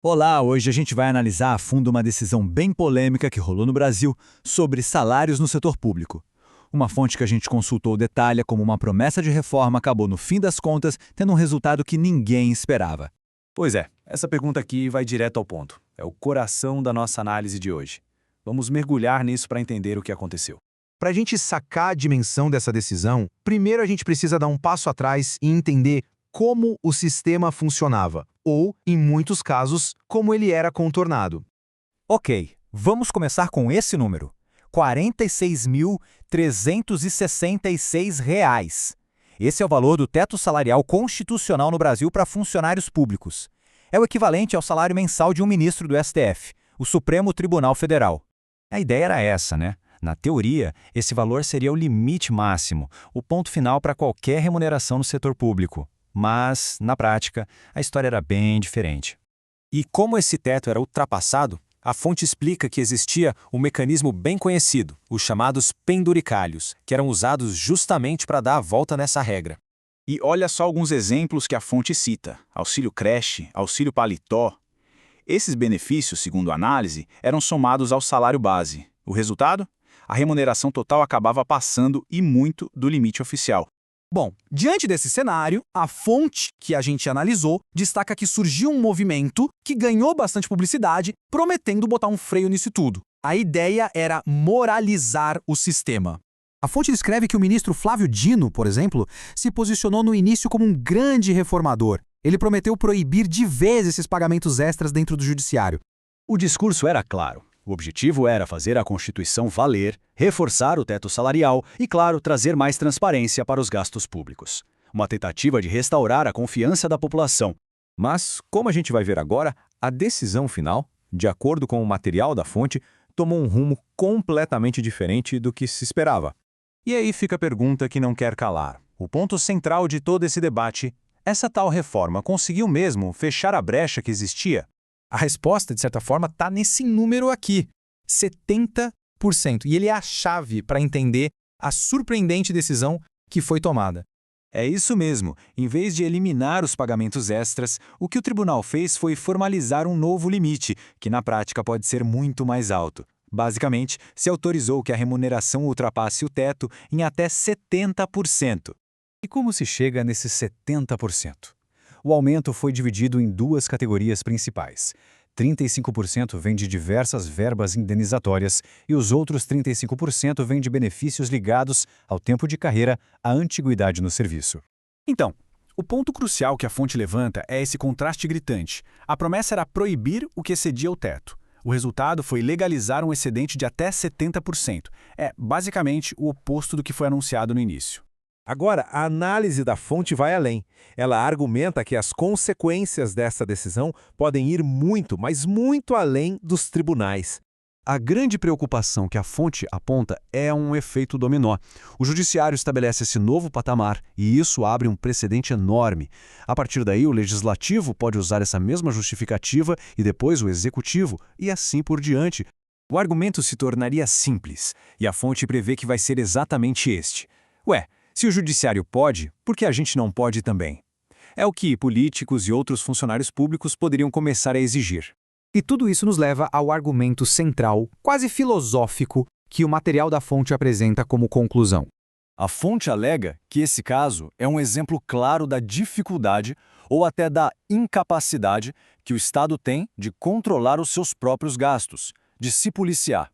Olá, hoje a gente vai analisar a fundo uma decisão bem polêmica que rolou no Brasil sobre salários no setor público. Uma fonte que a gente consultou detalha como uma promessa de reforma acabou, no fim das contas, tendo um resultado que ninguém esperava. Pois é, essa pergunta aqui vai direto ao ponto. É o coração da nossa análise de hoje. Vamos mergulhar nisso para entender o que aconteceu. Para a gente sacar a dimensão dessa decisão, primeiro a gente precisa dar um passo atrás e entender como o sistema funcionava, ou, em muitos casos, como ele era contornado. Ok, vamos começar com esse número. R$ 46.366. Esse é o valor do teto salarial constitucional no Brasil para funcionários públicos. É o equivalente ao salário mensal de um ministro do STF, o Supremo Tribunal Federal. A ideia era essa, né? Na teoria, esse valor seria o limite máximo, o ponto final para qualquer remuneração no setor público. Mas, na prática, a história era bem diferente. E como esse teto era ultrapassado, a fonte explica que existia um mecanismo bem conhecido, os chamados penduricalhos, que eram usados justamente para dar a volta nessa regra. E olha só alguns exemplos que a fonte cita: auxílio creche, auxílio paletó. Esses benefícios, segundo a análise, eram somados ao salário base. O resultado? A remuneração total acabava passando e muito do limite oficial. Bom, diante desse cenário, a fonte que a gente analisou destaca que surgiu um movimento que ganhou bastante publicidade, prometendo botar um freio nisso tudo. A ideia era moralizar o sistema. A fonte descreve que o ministro Flávio Dino, por exemplo, se posicionou no início como um grande reformador. Ele prometeu proibir de vez esses pagamentos extras dentro do judiciário. O discurso era claro. O objetivo era fazer a Constituição valer, reforçar o teto salarial e, claro, trazer mais transparência para os gastos públicos. Uma tentativa de restaurar a confiança da população. Mas, como a gente vai ver agora, a decisão final, de acordo com o material da fonte, tomou um rumo completamente diferente do que se esperava. E aí fica a pergunta que não quer calar. O ponto central de todo esse debate: essa tal reforma conseguiu mesmo fechar a brecha que existia? A resposta, de certa forma, está nesse número aqui, 70%. E ele é a chave para entender a surpreendente decisão que foi tomada. É isso mesmo. Em vez de eliminar os pagamentos extras, o que o tribunal fez foi formalizar um novo limite, que na prática pode ser muito mais alto. Basicamente, se autorizou que a remuneração ultrapasse o teto em até 70%. E como se chega nesses 70%? O aumento foi dividido em duas categorias principais. 35% vem de diversas verbas indenizatórias e os outros 35% vêm de benefícios ligados ao tempo de carreira, à antiguidade no serviço. Então, o ponto crucial que a fonte levanta é esse contraste gritante. A promessa era proibir o que excedia o teto. O resultado foi legalizar um excedente de até 70%. É basicamente o oposto do que foi anunciado no início. Agora, a análise da fonte vai além. Ela argumenta que as consequências dessa decisão podem ir muito, mas muito além dos tribunais. A grande preocupação que a fonte aponta é um efeito dominó. O judiciário estabelece esse novo patamar e isso abre um precedente enorme. A partir daí, o legislativo pode usar essa mesma justificativa e depois o executivo, e assim por diante. O argumento se tornaria simples, e a fonte prevê que vai ser exatamente este. Ué, se o judiciário pode, por que a gente não pode também? É o que políticos e outros funcionários públicos poderiam começar a exigir. E tudo isso nos leva ao argumento central, quase filosófico, que o material da fonte apresenta como conclusão. A fonte alega que esse caso é um exemplo claro da dificuldade ou até da incapacidade que o Estado tem de controlar os seus próprios gastos, de se policiar.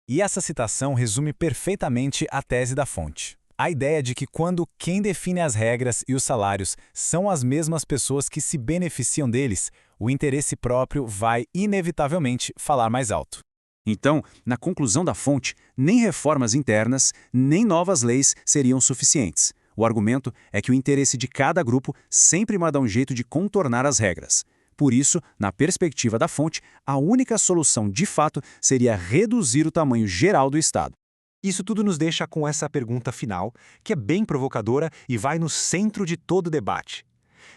E essa citação resume perfeitamente a tese da fonte. A ideia de que quando quem define as regras e os salários são as mesmas pessoas que se beneficiam deles, o interesse próprio vai, inevitavelmente, falar mais alto. Então, na conclusão da fonte, nem reformas internas, nem novas leis seriam suficientes. O argumento é que o interesse de cada grupo sempre vai dar um jeito de contornar as regras. Por isso, na perspectiva da fonte, a única solução de fato seria reduzir o tamanho geral do Estado. Isso tudo nos deixa com essa pergunta final, que é bem provocadora e vai no centro de todo o debate.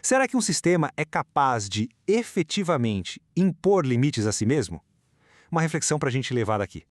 Será que um sistema é capaz de, efetivamente, impor limites a si mesmo? Uma reflexão para a gente levar daqui.